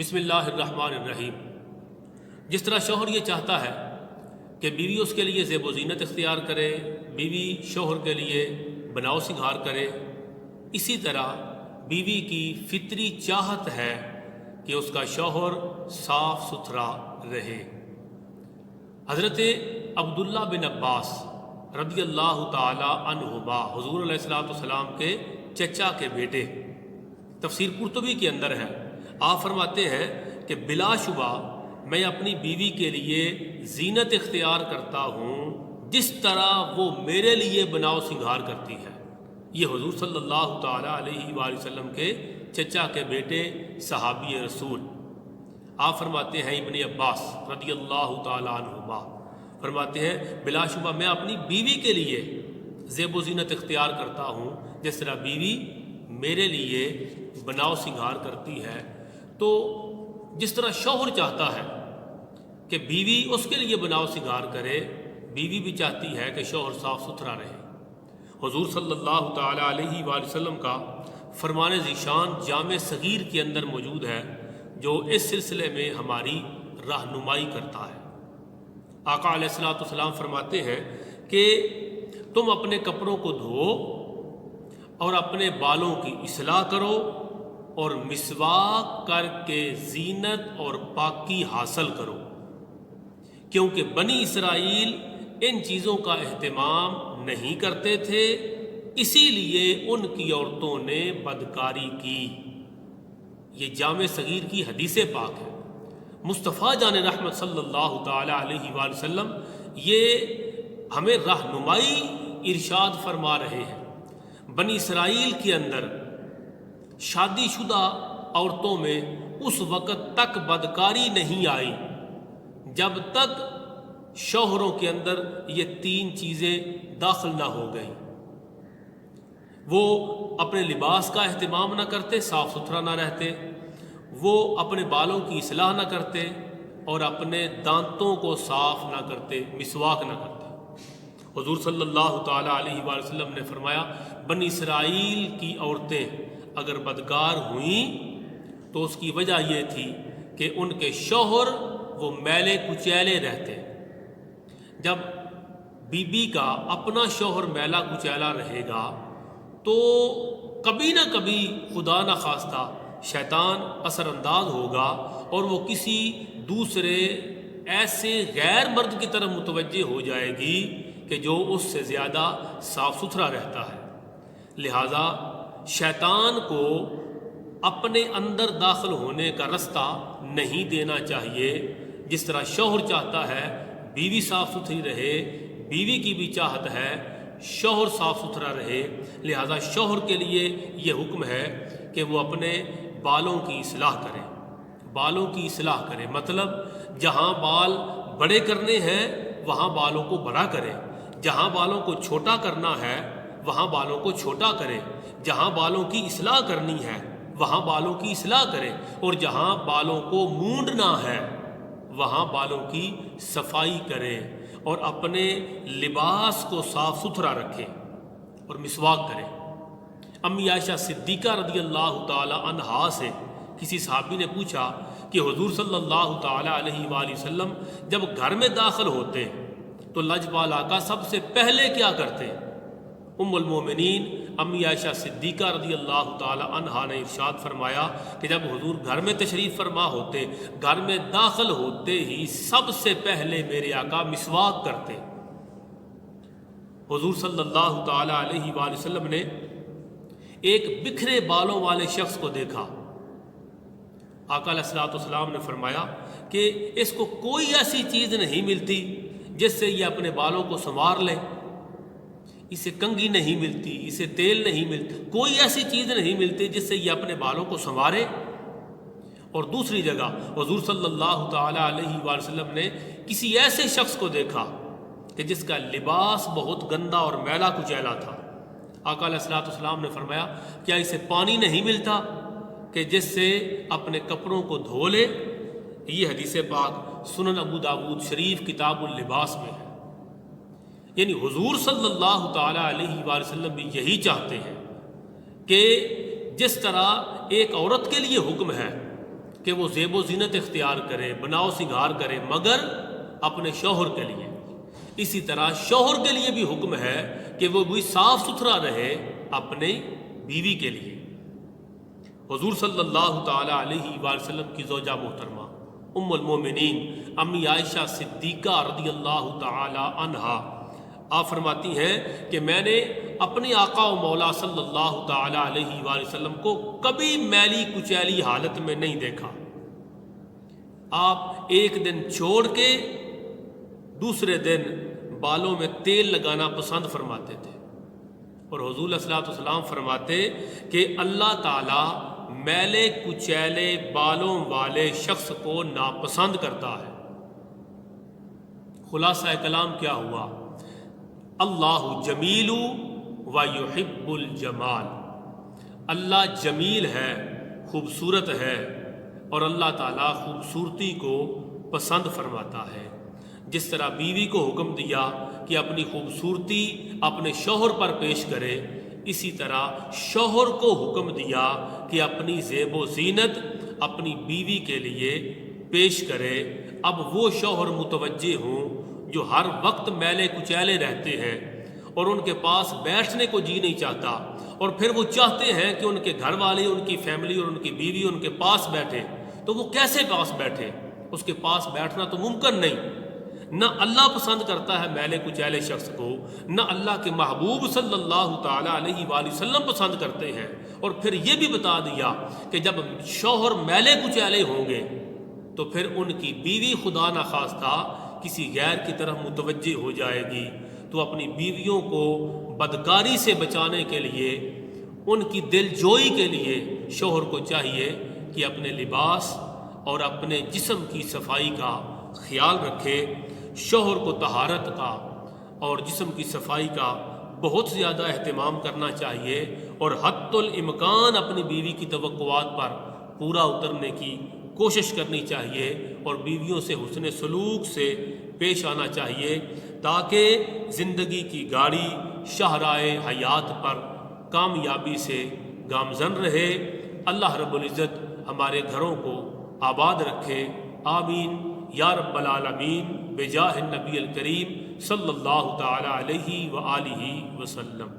بسم اللہ الرحمن الرحیم۔ جس طرح شوہر یہ چاہتا ہے کہ بیوی اس کے لیے زیب و زینت اختیار کرے، بیوی شوہر کے لیے بناؤ سنگھار کرے، اسی طرح بیوی کی فطری چاہت ہے کہ اس کا شوہر صاف ستھرا رہے۔ حضرت عبداللہ بن عباس رضی اللہ تعالی عنہما حضور علیہ السلام کے چچا کے بیٹے، تفسیر قرطبی کے اندر ہے، آپ فرماتے ہیں کہ بلا شبہ میں اپنی بیوی کے لیے زینت اختیار کرتا ہوں جس طرح وہ میرے لیے بناؤ سنگھار کرتی ہے۔ یہ حضور صلی اللہ تعالی علیہ وآلہ وسلم کے چچا کے بیٹے صحابی رسول، آپ فرماتے ہیں ابن عباس رضی اللہ تعالی عنہما فرماتے ہیں بلا شبہ میں اپنی بیوی کے لیے زیب و زینت اختیار کرتا ہوں جس طرح بیوی میرے لیے بناؤ سنگھار کرتی ہے۔ تو جس طرح شوہر چاہتا ہے کہ بیوی اس کے لیے بناؤ سنگھار کرے، بیوی بھی چاہتی ہے کہ شوہر صاف ستھرا رہے۔ حضور صلی اللہ تعالی علیہ وآلہ وسلم کا فرمان ذیشان جامع صغیر کے اندر موجود ہے جو اس سلسلے میں ہماری رہنمائی کرتا ہے۔ آقا علیہ السلام فرماتے ہیں کہ تم اپنے کپڑوں کو دھو اور اپنے بالوں کی اصلاح کرو اور مسواک کر کے زینت اور پاکی حاصل کرو، کیونکہ بنی اسرائیل ان چیزوں کا اہتمام نہیں کرتے تھے، اسی لیے ان کی عورتوں نے بدکاری کی۔ یہ جامع صغیر کی حدیث پاک ہے۔ مصطفیٰ جان رحمت صلی اللہ تعالی علیہ وآلہ وسلم یہ ہمیں رہنمائی ارشاد فرما رہے ہیں۔ بنی اسرائیل کے اندر شادی شدہ عورتوں میں اس وقت تک بدکاری نہیں آئی جب تک شوہروں کے اندر یہ تین چیزیں داخل نہ ہو گئیں۔ وہ اپنے لباس کا اہتمام نہ کرتے، صاف ستھرا نہ رہتے، وہ اپنے بالوں کی اصلاح نہ کرتے اور اپنے دانتوں کو صاف نہ کرتے، مسواک نہ کرتے۔ حضور صلی اللہ تعالی علیہ وآلہ وسلم نے فرمایا بنی اسرائیل کی عورتیں اگر بدکار ہوئیں تو اس کی وجہ یہ تھی کہ ان کے شوہر وہ میلے کچیلے رہتے۔ جب بیوی کا اپنا شوہر میلا کچیلا رہے گا تو کبھی نہ کبھی خدا نہ خواستہ شیطان اثر انداز ہوگا اور وہ کسی دوسرے ایسے غیر مرد کی طرف متوجہ ہو جائے گی کہ جو اس سے زیادہ صاف ستھرا رہتا ہے۔ لہذا شیطان کو اپنے اندر داخل ہونے کا رستہ نہیں دینا چاہیے۔ جس طرح شوہر چاہتا ہے بیوی صاف ستھری رہے، بیوی کی بھی چاہت ہے شوہر صاف ستھرا رہے، لہذا شوہر کے لیے یہ حکم ہے کہ وہ اپنے بالوں کی اصلاح کرے۔ بالوں کی اصلاح کرے مطلب جہاں بال بڑے کرنے ہیں وہاں بالوں کو بڑا کرے، جہاں بالوں کو چھوٹا کرنا ہے وہاں بالوں کو چھوٹا کرے، جہاں بالوں کی اصلاح کرنی ہے وہاں بالوں کی اصلاح کرے، اور جہاں بالوں کو مونڈنا ہے وہاں بالوں کی صفائی کرے، اور اپنے لباس کو صاف ستھرا رکھے اور مسواک کرے۔ امی عائشہ صدیقہ رضی اللہ تعالی عنہا سے کسی صحابی نے پوچھا کہ حضور صلی اللہ تعالی علیہ وآلہ وسلم جب گھر میں داخل ہوتے تو لجپال آقا سب سے پہلے کیا کرتے؟ ام المومنین امی عائشہ صدیقہ رضی اللہ تعالی عنہا نے ارشاد فرمایا کہ جب حضور گھر میں تشریف فرما ہوتے، گھر میں داخل ہوتے ہی سب سے پہلے میرے آقا مسواک کرتے۔ حضور صلی اللہ تعالی علیہ وآلہ وسلم نے ایک بکھرے بالوں والے شخص کو دیکھا۔ آقا علیہ السلام نے فرمایا کہ اس کو کوئی ایسی چیز نہیں ملتی جس سے یہ اپنے بالوں کو سنوار لے، اسے کنگھی نہیں ملتی، اسے تیل نہیں ملتا، کوئی ایسی چیز نہیں ملتی جس سے یہ اپنے بالوں کو سنوارے۔ اور دوسری جگہ حضور صلی اللہ تعالی علیہ وآلہ وسلم نے کسی ایسے شخص کو دیکھا کہ جس کا لباس بہت گندا اور میلا کچیلا تھا۔ آقا علیہ السلام نے فرمایا کیا اسے پانی نہیں ملتا کہ جس سے اپنے کپڑوں کو دھو لے؟ یہ حدیث پاک سنن ابو داود شریف کتاب اللباس میں ہے۔ یعنی حضور صلی اللہ تعالی علیہ وآلہ وسلم بھی یہی چاہتے ہیں کہ جس طرح ایک عورت کے لیے حکم ہے کہ وہ زیب و زینت اختیار کرے، بناؤ سنگھار کرے، مگر اپنے شوہر کے لیے۔ اسی طرح شوہر کے لیے بھی حکم ہے کہ وہ بھی صاف ستھرا رہے اپنی بیوی کے لیے۔ حضور صلی اللہ تعالی علیہ وآلہ وسلم کی زوجہ محترمہ ام المومنین امی عائشہ صدیقہ رضی اللہ تعالی عنہا آپ فرماتی ہیں کہ میں نے اپنے آقا و مولا صلی اللہ تعالی علیہ وآلہ وسلم کو کبھی میلی کچیلی حالت میں نہیں دیکھا۔ آپ ایک دن چھوڑ کے دوسرے دن بالوں میں تیل لگانا پسند فرماتے تھے، اور حضور صلی اللہ علیہ وسلم فرماتے کہ اللہ تعالیٰ میلے کچیلے بالوں والے شخص کو ناپسند کرتا ہے۔ خلاصہ کلام کیا ہوا؟ اللہ جمیل و یحب الجمال، اللہ جمیل ہے، خوبصورت ہے، اور اللہ تعالیٰ خوبصورتی کو پسند فرماتا ہے۔ جس طرح بیوی کو حکم دیا کہ اپنی خوبصورتی اپنے شوہر پر پیش کرے، اسی طرح شوہر کو حکم دیا کہ اپنی زیب و زینت اپنی بیوی کے لیے پیش کرے۔ اب وہ شوہر متوجہ ہوں جو ہر وقت میلے کچیلے رہتے ہیں اور ان کے پاس بیٹھنے کو جی نہیں چاہتا، اور پھر وہ چاہتے ہیں کہ ان کے گھر والے، ان کی فیملی اور ان کی بیوی ان کے پاس بیٹھے، تو وہ کیسے پاس بیٹھے؟ اس کے پاس بیٹھنا تو ممکن نہیں۔ نہ اللہ پسند کرتا ہے میلے کچیلے شخص کو، نہ اللہ کے محبوب صلی اللہ تعالی علیہ وآلہ وسلم پسند کرتے ہیں۔ اور پھر یہ بھی بتا دیا کہ جب شوہر میلے کچیلے ہوں گے تو پھر ان کی بیوی خدا نخواستہ کسی غیر کی طرف متوجہ ہو جائے گی، تو اپنی بیویوں کو بدکاری سے بچانے کے لیے، ان کی دل جوئی کے لیے شوہر کو چاہیے کہ اپنے لباس اور اپنے جسم کی صفائی کا خیال رکھے۔ شوہر کو طہارت کا اور جسم کی صفائی کا بہت زیادہ اہتمام کرنا چاہیے، اور حتی الامکان اپنی بیوی کی توقعات پر پورا اترنے کی کوشش کرنی چاہیے، اور بیویوں سے حسن سلوک سے پیش آنا چاہیے، تاکہ زندگی کی گاڑی شاہراہ حیات پر کامیابی سے گامزن رہے۔ اللہ رب العزت ہمارے گھروں کو آباد رکھے، آمین یا رب العالمین، بجاہ النبی الکریم صلی اللہ تعالی علیہ وآلہ وسلم۔